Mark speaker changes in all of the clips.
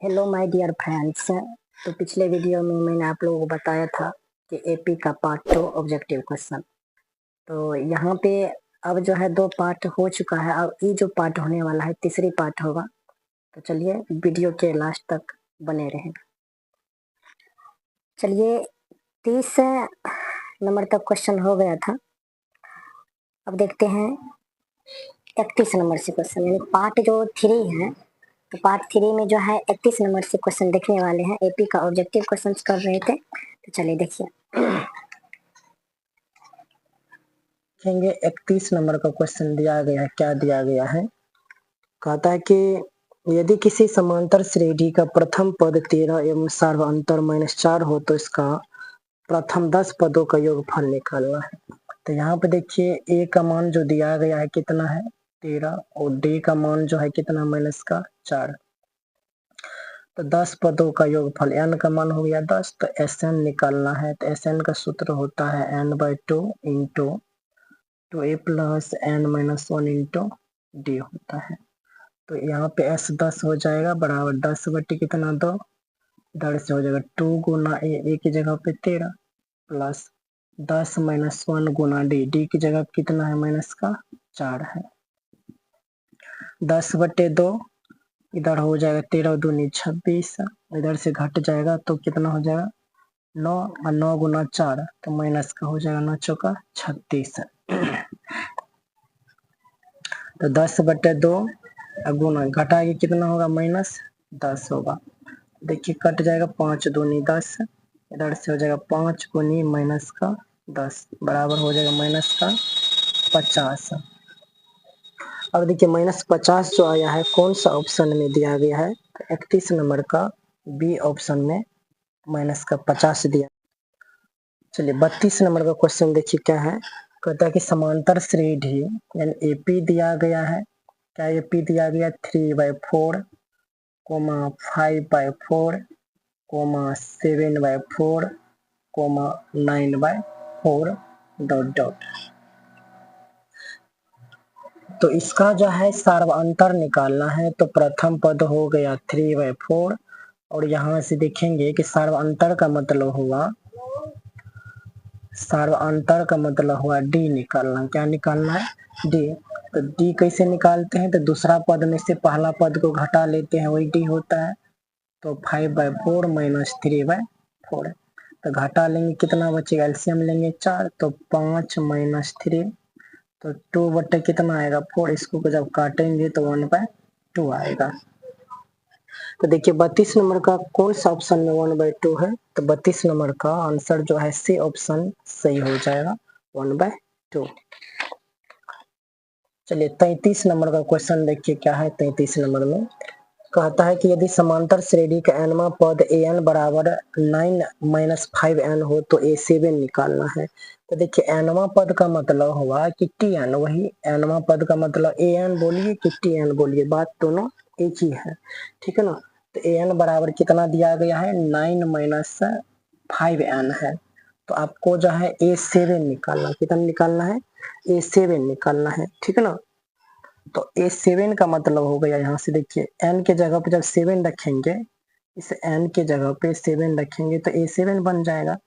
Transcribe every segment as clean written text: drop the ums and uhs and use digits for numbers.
Speaker 1: Hello my dear friends. तो पिछले video में मैंने आप लोगों को बताया था कि एपी का पार्ट 2 ऑब्जेक्टिव क्वेश्चन। तो यहाँ पे अब जो है 2 पार्ट हो चुका है और ये जो पार्ट होने वाला है तीसरी पार्ट होगा। तो चलिए वीडियो के लास्ट तक बने रहें। चलिए 30 नंबर तक क्वेश्चन हो गया था। अब देखते हैं 31 नंबर से क्वेश्चन, यानी पार्ट जो 3 है। तो पार्ट 3 में जो है 31 नंबर से क्वेश्चन देखने वाले हैं। एपी का ऑब्जेक्टिव क्वेश्चन कर रहे थे, तो चलिए देखिए।
Speaker 2: देखेंगे 31 नंबर का क्वेश्चन दिया गया है। क्या दिया गया है? कहता है कि यदि किसी समांतर श्रेणी का प्रथम पद 13 एवं सार्वअंतर -4 हो तो इसका प्रथम 10 पदों का योगफल निकालना है। तो यहाँ पे देखिए ए का मान जो दिया गया है कितना है 13 और डी का मान जो है कितना -4। तो 10 पदों का योगफल एन का मान हो गया 10, तो एस एन निकालना है। तो एस एन का सूत्र होता है n/2 into 2a plus n-1 into D होता है। तो यहाँ पे एस 10 हो जाएगा बराबर 10 बटे कितना 2, इधर से हो जाएगा 2 गुना ए की जगह पे 13 प्लस 10 -1 गुना डी की जगह कितना है -4 है। 10 बटे 2 इधर हो जाएगा 13 दूनी 26, इधर से घट जाएगा तो कितना हो जाएगा 9 और 9 गुना 4 तो माइनस का हो जाएगा 9 चौका 36। तो 10 बटे 2 गुना घटाएंगे कितना होगा -10 होगा। देखिए कट जाएगा 5 दूनी 10, इधर से हो जाएगा 5 गुनी -10 बराबर हो जाएगा -50। अब देखिए -50 जो आया है कौन सा ऑप्शन में दिया गया है? 31 नंबर का बी ऑप्शन में -50 दिया। चलिए 32 नंबर का क्वेश्चन देखिए क्या है। कहता है कि समांतर श्रेणी यानी एपी दिया गया है। क्या एपी दिया गया 3/4, 5/4, 7/4, 9/4 ... तो इसका जो है सार्वअंतर निकालना है। तो प्रथम पद हो गया 3/4 और यहाँ से देखेंगे कि सार्वअंतर का मतलब हुआ डी निकालना। क्या निकालना है? डी। तो डी कैसे निकालते हैं? तो दूसरा पद में से पहला पद को घटा लेते हैं, वही डी होता है। तो 5/4 - 3/4 तो घटा लेंगे कितना बचेगा? एलसीएम लेंगे 4, तो 5 - 3 तो 2 बटे कितना आएगा 4। इसको जब काटेंगे तो 1/2 आएगा। तो देखिए 32 नंबर का कौन सा ऑप्शन में 1/2 है? तो 32 नंबर का आंसर जो है सी ऑप्शन सही हो जाएगा 1/2। चलिए 33 नंबर का क्वेश्चन देखिए क्या है। 33 नंबर में कहता है कि यदि समांतर श्रेणी का nवा पद an बराबर 9 - 5n हो तो a7 निकालना है। तो देखिए nवा पद का मतलब हुआ कि tn, वही nवा पद का मतलब an बोलिए कि tn बोलिए, बात दोनों एक ही है, ठीक है ना। तो an बराबर कितना दिया गया है 9 - 5n है। तो आपको जो है a7 निकालना, कितना निकालना है? a7 निकालना है, ठीक है ना। तो A7 का मतलब हो गया, यहाँ से देखिए n के जगह पे जब 7 रखेंगे, इस n के जगह पे 7 रखेंगे तो A7 बन जाएगा।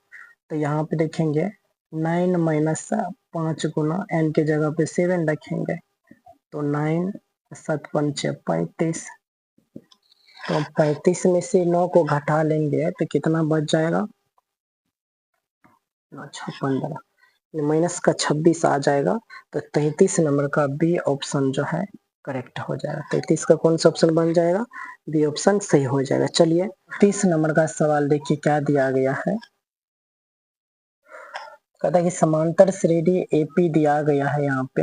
Speaker 2: तो यहाँ पे देखेंगे 9 - 5 गुना n के जगह पे 7 रखेंगे तो 9 7 5 35। तो 35 में से 9 को घटा लेंगे तो कितना बच जाएगा? 15 माइनस का 26 आ जाएगा। तो 33 नंबर का बी ऑप्शन जो है करेक्ट हो जाएगा। 33 का कौन सा ऑप्शन बन जाएगा? बी ऑप्शन सही हो जाएगा। चलिए 30 नंबर का सवाल देखिए क्या दिया गया है। कहता है कि समांतर श्रेणी एपी दिया गया है। यहाँ पे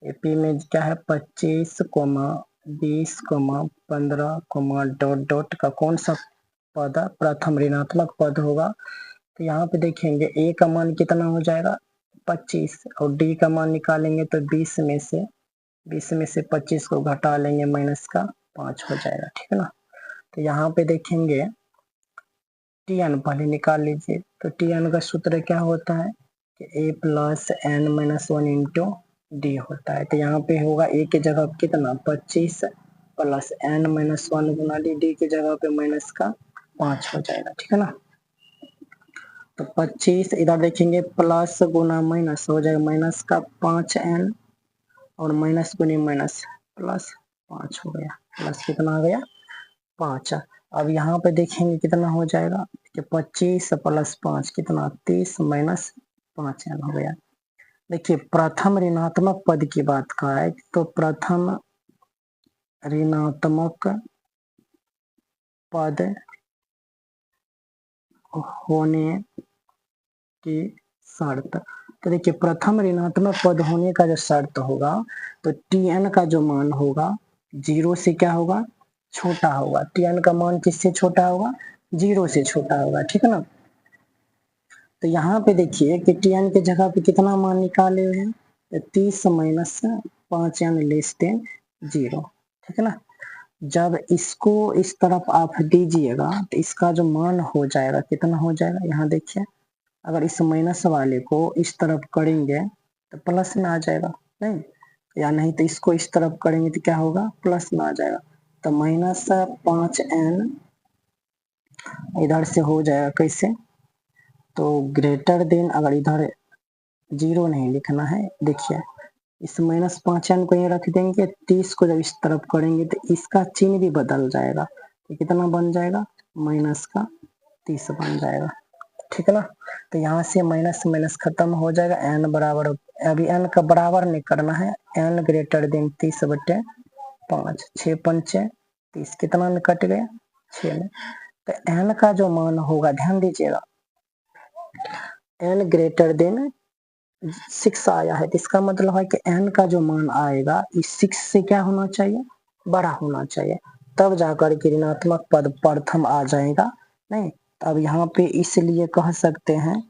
Speaker 2: एपी में क्या है 25, 20, 15, ... का कौन सा पद प्रथम ऋणात्मक पद होगा? तो यहाँ पे देखेंगे ए का मान कितना हो जाएगा 25 और डी का मान निकालेंगे तो 20 में से 25 को घटा लेंगे -5 हो जाएगा, ठीक है ना। तो यहाँ पे देखेंगे Tn पहले निकाल लीजिए। तो Tn का सूत्र क्या होता है कि a plus n - 1 into D होता है। तो यहाँ पे होगा a की जगह कितना 25 प्लस n माइनस 1 गुना डी की जगह पे माइनस का 5 हो जाएगा, ठीक है ना। तो 25 इधर देखेंगे प्लस गुना माइनस हो जाएगा माइनस का 5n और माइनस गुनी माइनस प्लस 5 हो गया, प्लस कितना आ गया 5। अब यहाँ पे देखेंगे कितना हो जाएगा कि 25 प्लस 5 कितना 30 माइनस 5n हो गया। देखिए प्रथम ऋणात्मक पद की बात का है तो प्रथम ऋणात्मक पद होने की शर्त, तो देखिए प्रथम ऋणात्मक पद होने का जो शर्त होगा तो Tn का जो मान होगा 0 से क्या होगा छोटा होगा। Tn का मान किससे छोटा होगा 0 से छोटा होगा, ठीक है ना। तो यहाँ पे देखिए कि Tn के जगह पे कितना मान निकाले हुए हैं तो 30 माइनस 5n लेस देन 0, ठीक है ना। जब इसको इस तरफ आप दीजिएगा तो इसका जो मान हो जाएगा कितना हो जाएगा, यहाँ देखिए अगर इस माइनस वाले को इस तरफ करेंगे तो प्लस में आ जाएगा, नहीं या नहीं तो इसको इस तरफ करेंगे तो क्या होगा प्लस में आ जाएगा। तो माइनस 5n इधर से हो जाएगा कैसे, तो ग्रेटर देन, अगर इधर 0 नहीं लिखना है देखिए इस माइनस 5n को ये रख देंगे, 30 को जब इस तरफ करेंगे तो इसका चिन्ह भी बदल जाएगा, तो कितना बन जाएगा माइनस का 30 बन जाएगा, ठीक है ना। तो यहाँ से माइनस माइनस खत्म हो जाएगा, n बराबर, अभी n का बराबर नहीं करना है, n ग्रेटर देन 30/5, 6 पंचे 30 कितना में कट गया 6 में। तो n का जो मान होगा ध्यान दीजिएगा n ग्रेटर देन 6 आया है तो इसका मतलब है कि n का जो मान आएगा इस 6 से क्या होना चाहिए बड़ा होना चाहिए, तब जाकर के ऋणात्मक पद प्रथम आ जाएगा, नहीं। अब यहाँ पे इसलिए कह सकते हैं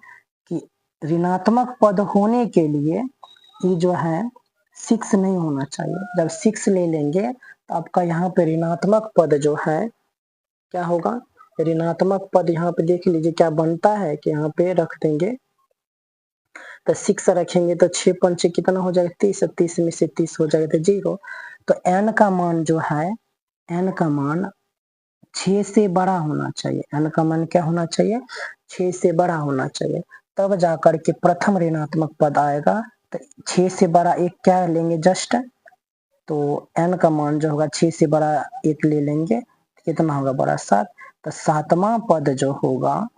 Speaker 2: कि ऋणात्मक पद होने के लिए ये जो है 6 नहीं होना चाहिए। जब 6 ले लेंगे तो आपका यहाँ पे ऋणात्मक पद जो है क्या होगा, ऋणात्मक पद यहाँ पे देख लीजिए क्या बनता है कि यहाँ पे रख देंगे तो 6 रखेंगे तो 6 पंचे कितना हो जाएगा 30, 30 में से 30 हो जाएगा तो 0। तो n का मान जो है n का मान 6 से बड़ा होना चाहिए, n का मान क्या होना चाहिए 6 से बड़ा होना चाहिए, तब जाकर के प्रथम ऋणात्मक पद आएगा। तो 6 से बड़ा एक क्या लेंगे जस्ट, तो n का मान जो होगा 6 से बड़ा एक ले लेंगे कितना होगा बड़ा 7। तो सातवां पद जो होगा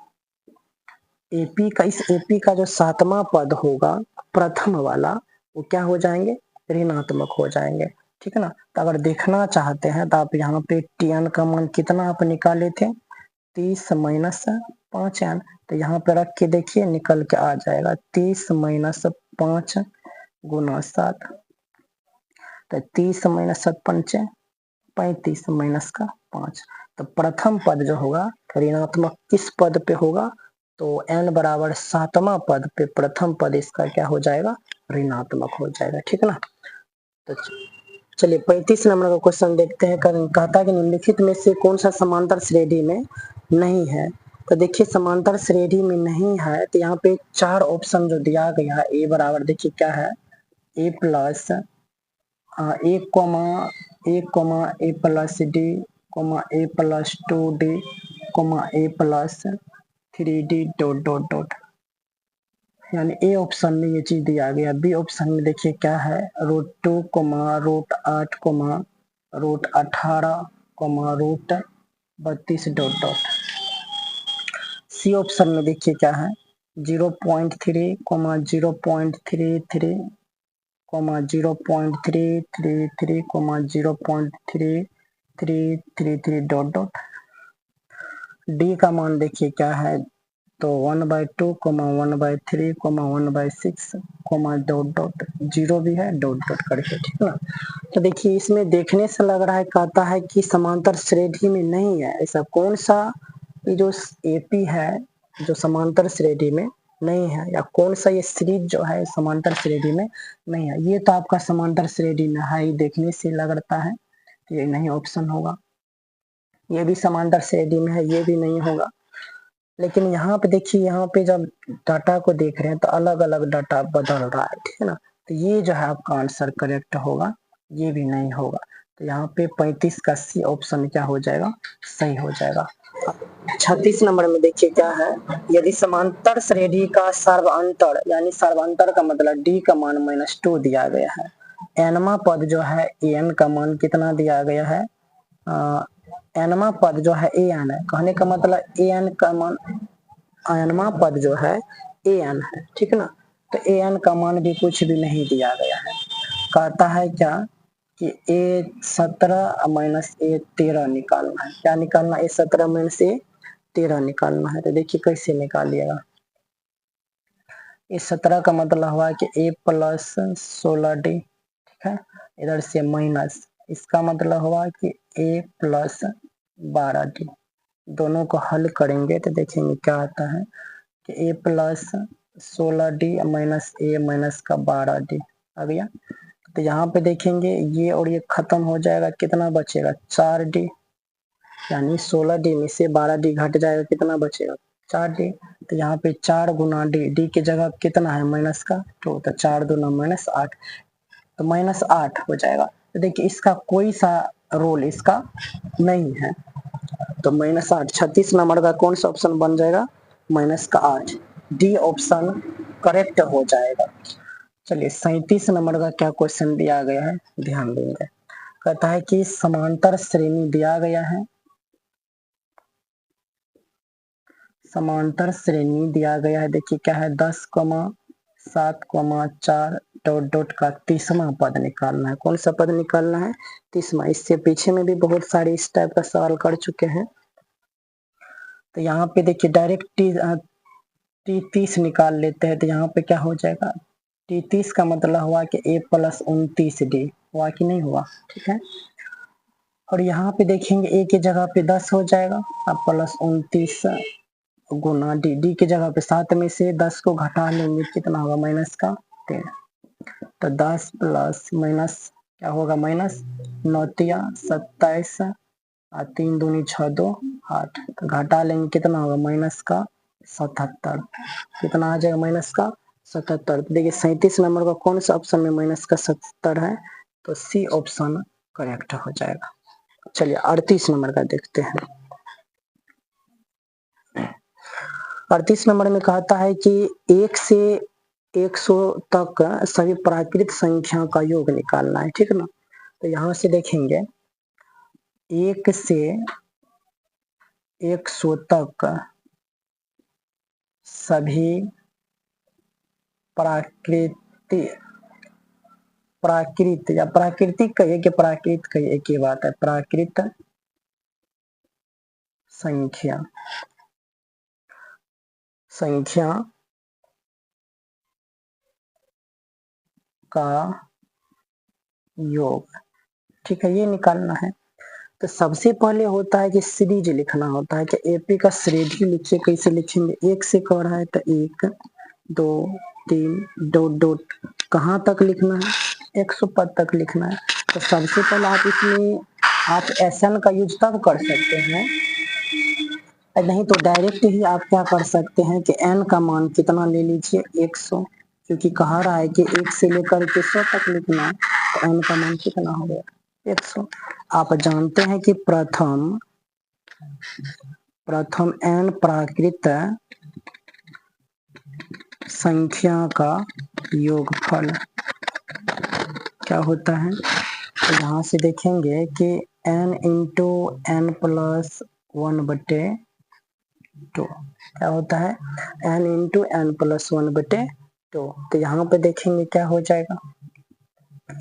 Speaker 2: एपी का, इस एपी का जो सातवां पद होगा प्रथम वाला वो क्या हो जाएंगे ऋणात्मक हो जाएंगे, ठीक है ना। तो अगर देखना चाहते हैं तो आप यहाँ पे Tn का मान कितना आप निकाले थे 30 माइनस 5n, तो यहाँ पे रख के देखिए निकल के आ जाएगा 30 माइनस 5 गुना 7, तो 30 माइनस 7 पंचे 35 माइनस का 5। तो प्रथम पद जो होगा ऋणात्मक किस पद पे होगा, तो n बराबर सातवां पद पे प्रथम पद इसका क्या हो जाएगा ऋणात्मक हो जाएगा, ठीक है ना। तो चलिए 35 नंबर का क्वेश्चन देखते हैं। कहता है कि निम्नलिखित में से कौन सा समांतर श्रेणी में नहीं है। तो देखिए समांतर श्रेणी में नहीं है तो यहाँ पे 4 ऑप्शन जो दिया गया है ए बराबर देखिए क्या है a plus 1, a plus D, a plus 2d, a plus 3d dot dot dot, यानी ए ऑप्शन में ये चीज दिया गया। बी ऑप्शन में देखिए क्या है √2, √8, √18, √32 डॉट डॉट। सी ऑप्शन में देखिए क्या है 0.3, 0.33, 0.333, 0.3333 डॉट डॉट। डी का मान देखिए क्या है तो 1/2, 1/3, 1/6, डॉट डॉट, 0 भी है डॉट डॉट करके, ठीक है ना। तो देखिए इसमें देखने से लग रहा है कहता है कि समांतर श्रेणी में नहीं है। ऐसा कौन सा ये जो एपी है जो समांतर श्रेणी में नहीं है, या कौन सा ये सीरीज जो है समांतर श्रेणी में नहीं है। ये तो आपका समांतर श्रेणी में है, देखने से लगता है ये नहीं ऑप्शन होगा। ये भी समांतर श्रेणी में है, ये भी नहीं होगा। लेकिन यहाँ पे देखिए यहाँ पे जब डाटा को देख रहे हैं तो अलग अलग डाटा बदल रहा है, ठीक है ना। तो ये जो है आपका आंसर करेक्ट होगा, ये भी नहीं होगा। तो यहाँ पे 35 का सी ऑप्शन क्या हो जाएगा, सही हो जाएगा। 36 नंबर में देखिए क्या है, यदि समांतर श्रेणी का सर्वांतर, यानी सर्वांतर का मतलब d का मान -2 दिया गया है, nवा पद जो है an का मान कितना दिया गया है, nवा पद जो है an है, कहने का मतलब an का मान, nवा पद जो है an है, ठीक ना। तो an का मान भी कुछ भी नहीं दिया गया है, कहता है क्या कि A17 माइनस A13 निकालना है। क्या निकालना है, A17 माइनस A13 निकालना है। तो देखिए कैसे निकालिएगा, A17 का मतलब हुआ कि A प्लस 16D, ठीक है, इधर से माइनस, इसका मतलब हुआ कि A प्लस 12D, दोनों को हल करेंगे तो देखेंगे क्या आता है कि A plus 16D minus A minus का 12D आ गया। तो यहाँ पे देखेंगे ये और ये खत्म हो जाएगा, कितना बचेगा 4D, यानी 16D में से 12D घट जाएगा, कितना बचेगा 4D। तो यहाँ पे 4 गुना D की जगह कितना है माइनस का 2, तो 4 दूना -8, तो -8 हो जाएगा। तो देखिए इसका कोई सा रोल इसका नहीं है, तो -8, 36 नंबर का कौन सा ऑप्शन बन जाएगा, -8, डी ऑप्शन करेक्ट हो जाएगा। चलिए 37 नंबर का क्या क्वेश्चन दिया गया है, ध्यान देंगे। कहता है कि समांतर श्रेणी दिया गया है, समांतर श्रेणी दिया गया है, देखिए क्या है 10,7,4 डॉट डॉट का 30वां पद निकालना है। कौन सा पद निकालना है, 30वां। इससे पीछे में भी बहुत सारे इस टाइप का सवाल कर चुके हैं। तो यहाँ पे देखिए डायरेक्ट 30 निकाल लेते हैं, तो यहाँ पे क्या हो जाएगा, 30 का मतलब हुआ कि A प्लस 29D हुआ कि नहीं हुआ, ठीक है। और यहाँ पे देखेंगे A की जगह पे 10 हो जाएगा, अब प्लस 29 गुना D की जगह पे 7 में से 10 को घटा लेंगे, कितना होगा माइनस का 3, तो 10 प्लस माइनस क्या होगा माइनस 9 तिया 27 और 3 दूनी 6 2 8, तो घटा लेंगे कितना होगा माइनस का 77, कितना आ जाएगा माइनस का 77। तो देखिए 37 नंबर का कौन सा ऑप्शन में माइनस का 77 है, तो सी ऑप्शन करेक्ट हो जाएगा। चलिए 38 नंबर का देखते हैं। 38 नंबर में कहता है कि 1 से 100 तक सभी प्राकृत संख्या का योग निकालना है, ठीक ना। तो यहाँ से देखेंगे 1 से 100 तक सभी प्राकृत या प्राकृतिक कहिए कि प्राकृत कहिए, एक ही बात है, प्राकृत संख्या का योग, ठीक है, ये निकालना है। तो सबसे पहले होता है कि सीरीज लिखना होता है, कि एपी का श्रेणी लिखिए, कैसे लिखेंगे, 1 से कर रहा है तो 1 2 3 डॉट डॉट कहाँ तक लिखना है, 100 पद तक लिखना है। तो सबसे पहले आप इसमें आप SN का यूज तब कर सकते हैं, नहीं तो डायरेक्ट ही आप क्या कर सकते हैं कि n का मान कितना ले लीजिए 100, क्योंकि कहा रहा है कि 1 से लेकर के 100 तक लिखना है, तो n का मान कितना हो गया 100। आप जानते हैं कि प्रथम n प्राकृत संख्या का योगफल क्या होता है। तो यहाँ से देखेंगे कि n इंटू n प्लस 1/2 क्या होता है, n इंटू n प्लस 1/2। तो यहाँ पे देखेंगे क्या हो जाएगा,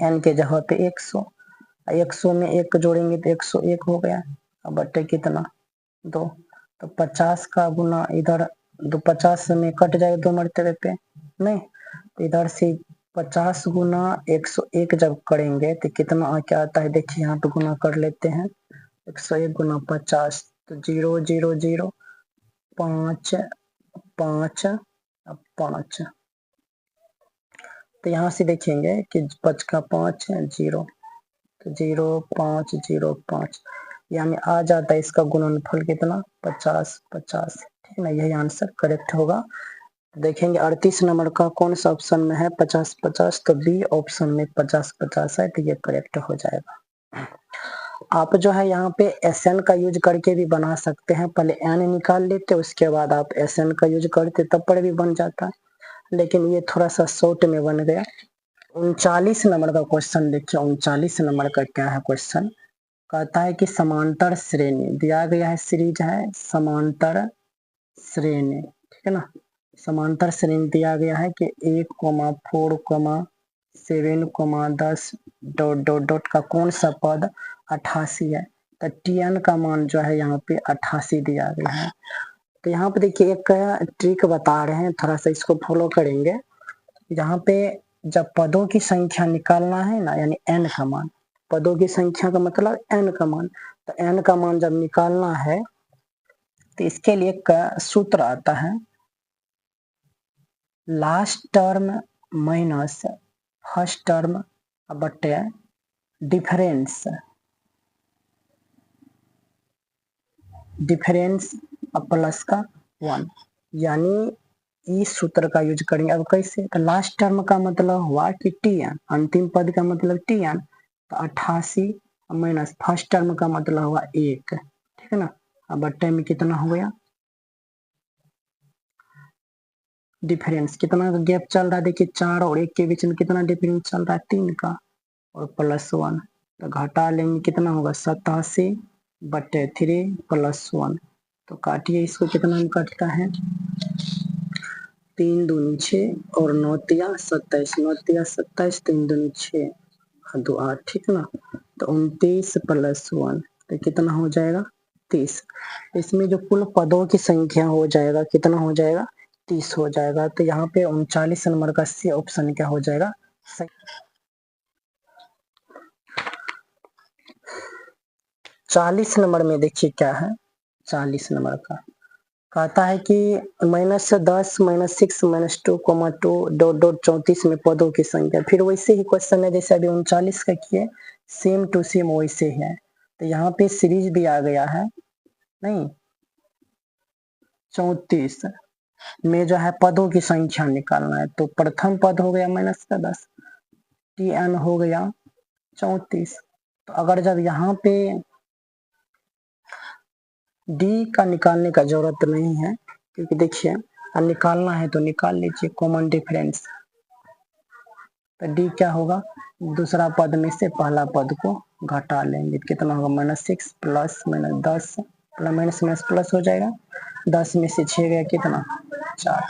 Speaker 2: n के जगह पे 100, 100 में 1 जोड़ेंगे तो 101 हो गया, अब बट्टे कितना 2, तो 50 का गुना इधर 50 में कट जाएगा 2 मरतबे पे नहीं, तो इधर से 50 गुना 101 जब करेंगे तो कितना क्या आता है, देखिए यहाँ पे गुना कर लेते हैं, 101 गुना 50, तो 0 0 0 5 5 5, तो यहाँ से देखेंगे कि 5 का 5 0, तो 0 5 0 5, यानी आ जाता है इसका गुणनफल कितना 50 50, ठीक ना, यही आंसर करेक्ट होगा। देखेंगे 38 नंबर का कौन सा ऑप्शन में है 50 50, तो बी ऑप्शन में 50 50 है, तो ये करेक्ट हो जाएगा। आप जो है यहाँ पे SN का यूज करके भी बना सकते हैं। पहले n निकाल लेते, उसके बाद आप SN का यूज करते, तब पर भी बन जाता है, लेकिन ये थोड़ा सा शॉर्ट में बन गया। 39 नंबर का क्वेश्चन देखिए। 39 नंबर का क्या है क्वेश्चन, कहता है कि समांतर श्रेणी दिया गया है, सीरीज है समांतर श्रेणी, ठीक है ना। समांतर श्रेणी दिया गया है कि 1, 4, 7, 10 डॉट डॉट डॉट का कौन सा पद 88 है। तो Tn का मान जो है यहाँ पे 88 दिया गया है। तो यहाँ पे देखिए एक ट्रिक बता रहे हैं, थोड़ा सा इसको फॉलो करेंगे। यहाँ पे जब पदों की संख्या निकालना है ना, यानी n का मान, पदों की संख्या का मतलब n का मान, तो n का मान जब निकालना है तो इसके लिए एक सूत्र आता है, last term minus first term बटे डिफरेंस प्लस का 1, यानी इस सूत्र का यूज करेंगे। अब कैसे, तो लास्ट टर्म का मतलब हुआ कि Tn, अंतिम पद का मतलब Tn, तो 88 माइनस फर्स्ट टर्म का मतलब हुआ 1, ठीक है ना। अब बट्टे में कितना हो गया, डिफरेंस कितना गैप चल रहा है देखिए, 4 और 1 के बीच में कितना डिफरेंस चल रहा है, 3 का, और प्लस 1, तो घटा लेंगे कितना होगा 87/3 प्लस 1, तो काटिए इसको, कितना में कटता है, 3 दूनी 6 और 9 तिया 27, 9 तिया 27, 3 दूनी 6 और 2 8, ठीक ना। तो 29 प्लस 1 तो कितना हो जाएगा 30। इसमें जो कुल पदों की संख्या हो जाएगा कितना हो जाएगा 30 हो जाएगा। तो यहाँ पे 39 नंबर का सी ऑप्शन क्या हो जाएगा सही। 40 नंबर में देखिए क्या है, 40 नंबर का कहता है कि -10 -6 -2, 2 डॉट डॉट 34 में पदों की संख्या। फिर वैसे ही क्वेश्चन है जैसे अभी 39 का किए, सेम टू सेम वैसे ही है। तो यहाँ पे सीरीज भी आ गया है, नहीं 34 में जो है पदों की संख्या निकालना है। तो प्रथम पद हो गया -10, Tn हो गया 34। तो अगर जब यहाँ पे डी का निकालने का जरूरत नहीं है, क्योंकि देखिए निकालना है तो निकाल लीजिए कॉमन डिफरेंस। तो डी क्या होगा, दूसरा पद में से पहला पद को घटा लेंगे, कितना होगा -6 प्लस -10 प्लस माइनस प्लस हो जाएगा, 10 में से 6 गया कितना 4।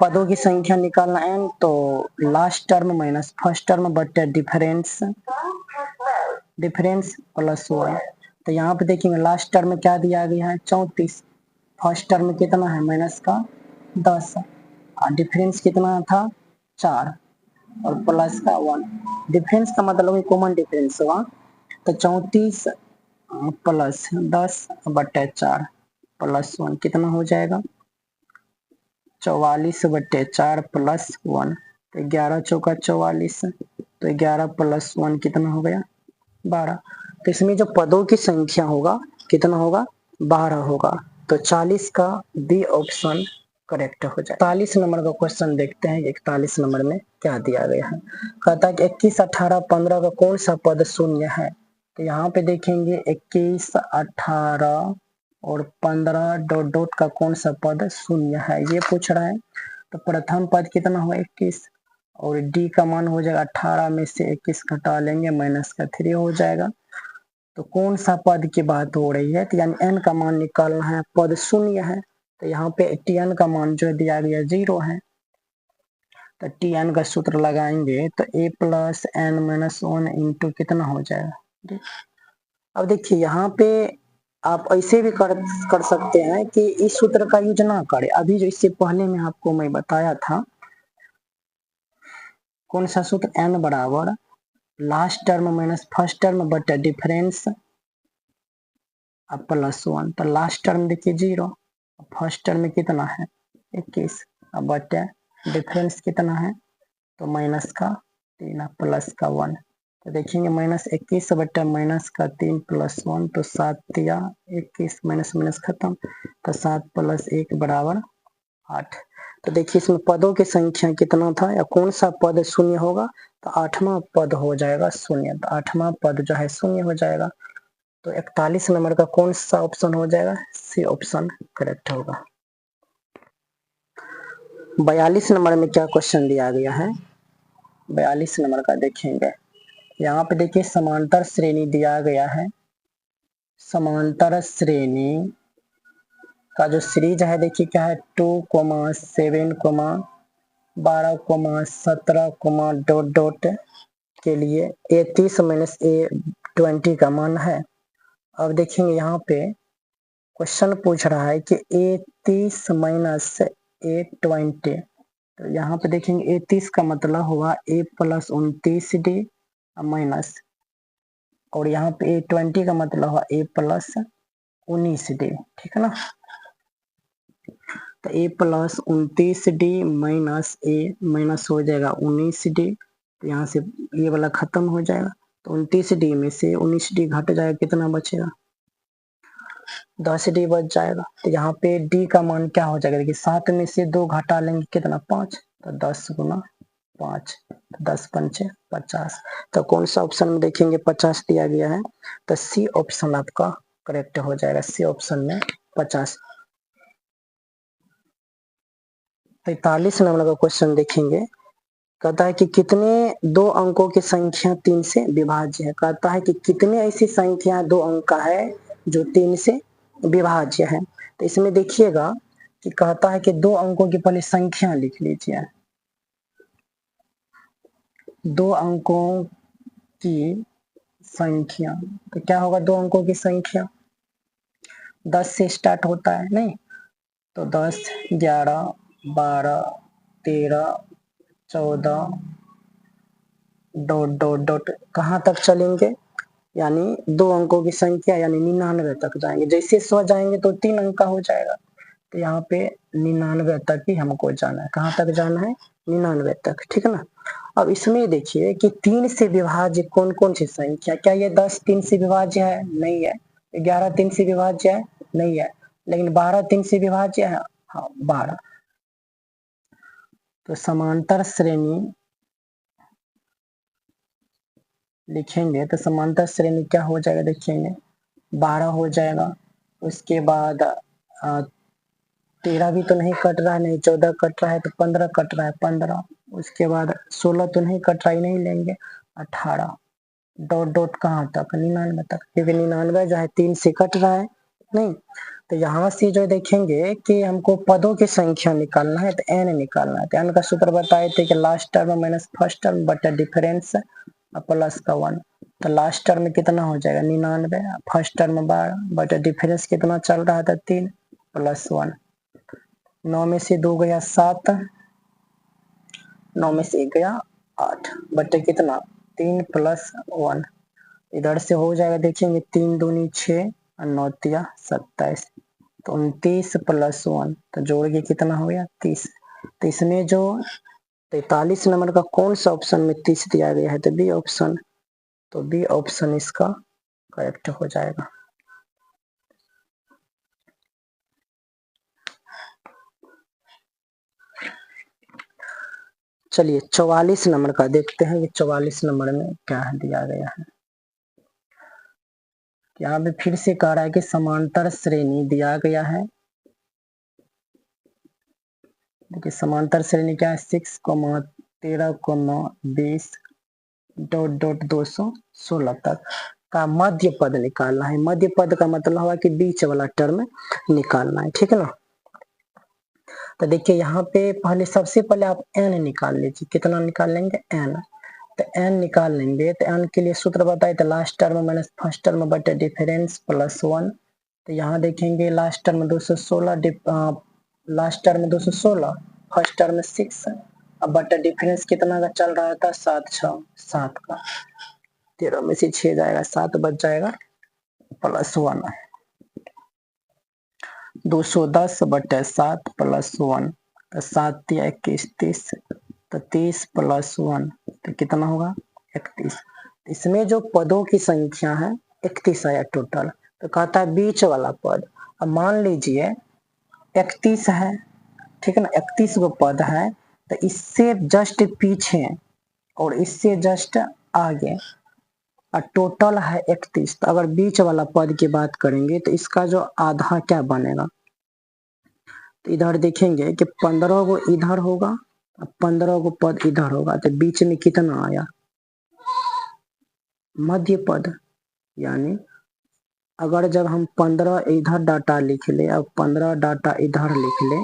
Speaker 2: पदों की संख्या निकालना n, तो last term minus first term बटे डिफरेंस प्लस 1। तो यहाँ पे देखेंगे लास्ट टर्म में क्या दिया गया है 34, फर्स्ट टर्म में कितना है माइनस का 10 और डिफरेंस कितना था 4 और प्लस का 1। डिफरेंस का मतलब कॉमन डिफरेंस हुआ, तो 34 प्लस 10/4 प्लस 1 कितना हो जाएगा 44/4 प्लस 1, तो 11 चौका 44, तो 11 प्लस 1 कितना हो गया 12। तो इसमें जो पदों की संख्या होगा कितना होगा 12 होगा। तो 40 का बी ऑप्शन करेक्ट हो जाए। 41 नंबर का क्वेश्चन देखते हैं, 41 नंबर में क्या दिया गया है। कहता है कि 21, 18, 15 का कौन सा पद शून्य है। तो यहाँ पे देखेंगे 21, 18 और 15 डॉट डॉट का कौन सा पद शून्य है, ये पूछ रहा है। तो प्रथम पद कितना हुआ 21 और डी का मान हो जाएगा 18 में से 21 घटा लेंगे माइनस का 3 हो जाएगा। तो कौन सा पद की बात हो रही है, तो यानी n का मान निकालना है, पद शून्य है। तो यहाँ पे Tn का मान जो दिया गया 0 है। तो Tn का सूत्र लगाएंगे तो a plus n minus 1 into कितना हो जाएगा। अब देखिए यहाँ पे आप ऐसे भी कर सकते हैं कि इस सूत्र का यूज ना करें। अभी जो इससे पहले में आपको मैं बताया था कौन सा सूत्र, n बराबर last term minus first term बटे डिफरेंस प्लस 1। तो लास्ट टर्म देखिए 0, फर्स्ट टर्म में कितना है 21, अब बटे डिफरेंस कितना है तो माइनस का 3 प्लस का 1। तो देखेंगे -21 बटे माइनस का 3 प्लस 1, तो 7 तिया 21, माइनस माइनस खत्म, तो 7 प्लस 1 बराबर 8। तो देखिए इसमें पदों की संख्या कितना था या कौन सा पद शून्य होगा, तो 8वां पद हो जाएगा शून्य। तो 8वां पद जो है शून्य हो जाएगा। तो 41 नंबर का कौन सा ऑप्शन हो जाएगा? सी ऑप्शन करेक्ट होगा। 42 नंबर में क्या क्वेश्चन दिया गया है? 42 नंबर का देखेंगे। यहाँ पे देखिए समांतर श्रेणी दिया गया है। समांतर श्रेणी का जो सीरीज है देखिए क्या है, 2, 7, 12, 17, डॉट डॉट के लिए A30 माइनस A20 का मान है। अब देखेंगे यहाँ पे क्वेश्चन पूछ रहा है कि A30 माइनस A20, तो यहाँ पे देखेंगे A30 का मतलब हुआ A प्लस 29D माइनस, और यहाँ पे A20 का मतलब हुआ A प्लस 19D, ठीक है ना। तो A plus 29D minus A minus हो जाएगा 19D, तो यहाँ से ये वाला खत्म हो जाएगा। तो 29D में से 19D घट जाएगा, कितना बचेगा? 10D बच जाएगा। तो यहाँ पे D का मान क्या हो जाएगा? देखिए 7 में से 2 घटा लेंगे, कितना? 5, तो 10 गुना 5, 10 पंचे 50। तो कौन सा ऑप्शन में देखेंगे 50 दिया गया है, तो सी ऑप्शन आपका करेक्ट हो जाएगा। सी ऑप्शन में 50। 43 नंबर का क्वेश्चन देखेंगे। कहता है कि कितने 2 अंकों की संख्या 3 से विभाज्य है। कहता है कि कितने ऐसी संख्या 2 अंक का है जो 3 से विभाज्य है। तो इसमें देखिएगा कि कहता है कि 2 अंकों की पहले संख्या लिख लीजिए। 2 अंकों की संख्या, तो क्या होगा? 2 अंकों की संख्या 10 से स्टार्ट होता है, नहीं? तो 10, 11, 12, 13, 14 डॉट डॉट डॉट कहाँ तक चलेंगे? यानी 2 अंकों की संख्या यानी 99 तक जाएंगे। जैसे 100 जाएंगे तो 3 अंक का हो जाएगा। तो यहाँ पे 99 तक ही हमको जाना है। कहाँ तक जाना है? 99 तक, ठीक है ना। अब इसमें देखिए कि 3 से विभाज्य कौन कौन सी संख्या, क्या ये 10 3 से विभाज्य है? नहीं है। 11 3 से विभाज्य है? नहीं है। लेकिन 12 3 से विभाज्य है? हाँ, 12। तो समांतर श्रेणी लिखेंगे तो समांतर श्रेणी क्या हो जाएगा? देखेंगे 12 हो जाएगा। उसके बाद 13 भी तो नहीं कट रहा है, नहीं 14 कट रहा है, तो 15 कट रहा है, 15। उसके बाद 16 तो नहीं कट रहा ही, नहीं लेंगे, 18 डॉट डॉट कहाँ तक? 99 तक, क्योंकि 99 जो है 3 से कट रहा है, नहीं। तो यहाँ से जो देखेंगे कि हमको पदों की संख्या निकालना है, तो n निकालना है। तो n का सूत्र बताए थे कि last term minus first term बटा डिफरेंस प्लस का 1। तो लास्ट टर्म में कितना हो जाएगा? 99, फर्स्ट टर्म 12 बटा डिफरेंस कितना चल रहा था? 3 प्लस 1। 9 में से 2 गया 7, 9 में से 1 गया 8 बटे कितना? 3 प्लस 1। इधर से हो जाएगा, देखेंगे 3 दूनी 6 और 9 तिया 27, तो 29 प्लस 1, तो जोड़ के कितना हो गया? 30। तो इसमें जो 43 नंबर का कौन सा ऑप्शन में 30 दिया गया है? तो बी ऑप्शन। तो बी ऑप्शन इसका करेक्ट हो जाएगा। चलिए 44 नंबर का देखते हैं कि 44 नंबर में क्या दिया गया है। यहाँ पे फिर से कह रहा है कि समांतर श्रेणी दिया गया है। देखिए समांतर श्रेणी क्या है? 6, 13, 20 डॉट डॉट 216 तक का मध्य पद निकालना है। मध्य पद का मतलब हुआ कि बीच वाला टर्म निकालना है, ठीक है ना। तो देखिए यहाँ पे पहले सबसे पहले आप n निकाल लीजिए। कितना निकाल लेंगे? n। तो n निकाल लेंगे तो n के लिए सूत्र बताए तो last term minus first term बटे डिफरेंस प्लस 1। तो यहाँ देखेंगे last term 216, last term 216, first term 6, अब बटा डिफरेंस कितना का चल रहा था? 7 6 7 का, 13 में से 6 जाएगा, 7 बच जाएगा प्लस 1। 210 बटे 7 प्लस 1, तो 7 तिया 21 30, तो 30 प्लस 1 तो कितना होगा? 31। इसमें जो पदों की संख्या है 31 आया टोटल। तो कहता है बीच वाला पद। अब मान लीजिए 31 है, ठीक है ना, 31 गो पद है, तो इससे जस्ट पीछे और इससे जस्ट आगे और टोटल है 31। तो अगर बीच वाला पद की बात करेंगे तो इसका जो आधा क्या बनेगा, तो इधर देखेंगे कि 15 को इधर होगा और 15 को पद इधर होगा, तो बीच में कितना आया, मध्य पद। यानी अगर जब हम 15 इधर डाटा लिख ले और 15 डाटा इधर लिख ले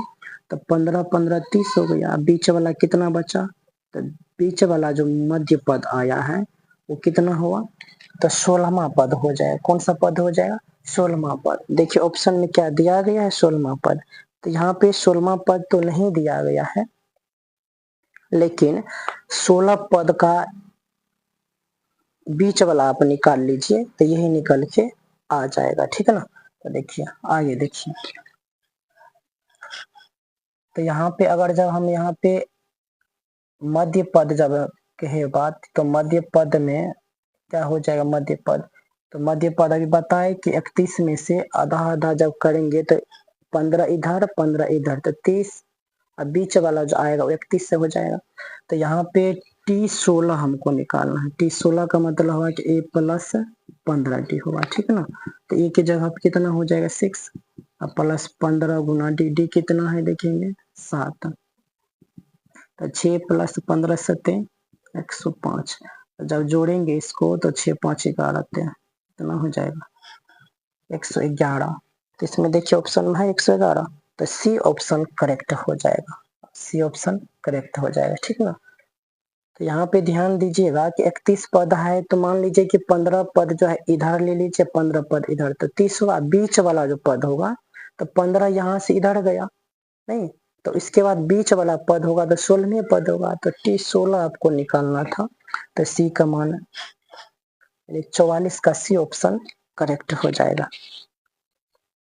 Speaker 2: तो 15 15 30 हो गया। बीच वाला कितना बचा, तो बीच वाला जो मध्य पद आया है वो कितना हुआ, तो 16वां पद हो जाएगा। कौन सा पद हो जाएगा, 16वां पद। देखिए ऑप्शन में क्या दिया गया है, 16वां पद। तो यहाँ पे 16वां पद तो नहीं दिया गया है, लेकिन 16 पद का बीच वाला आप निकाल लीजिए तो यही निकल के आ जाएगा, ठीक है ना। तो देखिए आगे देखिए, तो यहाँ पे अगर जब हम यहाँ पे मध्य पद जब कहे बात, तो मध्य पद में क्या हो जाएगा, मध्य पद। तो मध्य पद अभी बताए कि 31 में से आधा आधा जब करेंगे तो 15 इधर 15 इधर, तो 30, और बीच वाला जो आएगा वो 31 से हो जाएगा। तो यहाँ पे T16 हमको निकालना है। T16 का मतलब हुआ कि A प्लस 15D होगा, ठीक है ना। तो A की जगह पे कितना हो जाएगा 6 और प्लस 15 गुना D कितना है देखेंगे 7, तो 6 प्लस 15 7 105। जब जोड़ेंगे इसको तो 6 5 11 कितना हो जाएगा 111। तो इसमें देखिए ऑप्शन में है 111, तो सी ऑप्शन करेक्ट हो जाएगा, सी ऑप्शन करेक्ट हो जाएगा, ठीक ना। तो यहाँ पे ध्यान दीजिएगा कि 31 पद है, तो मान लीजिए कि 15 पद जो है इधर ले लीजिए, 15 पद इधर, तो 30वां बीच वाला जो पद होगा तो 15 यहाँ से इधर गया नहीं, तो इसके बाद बीच वाला पद होगा तो 16वें पद होगा, तो T16 आपको निकालना था। तो सी का मान 44 का सी ऑप्शन करेक्ट हो जाएगा।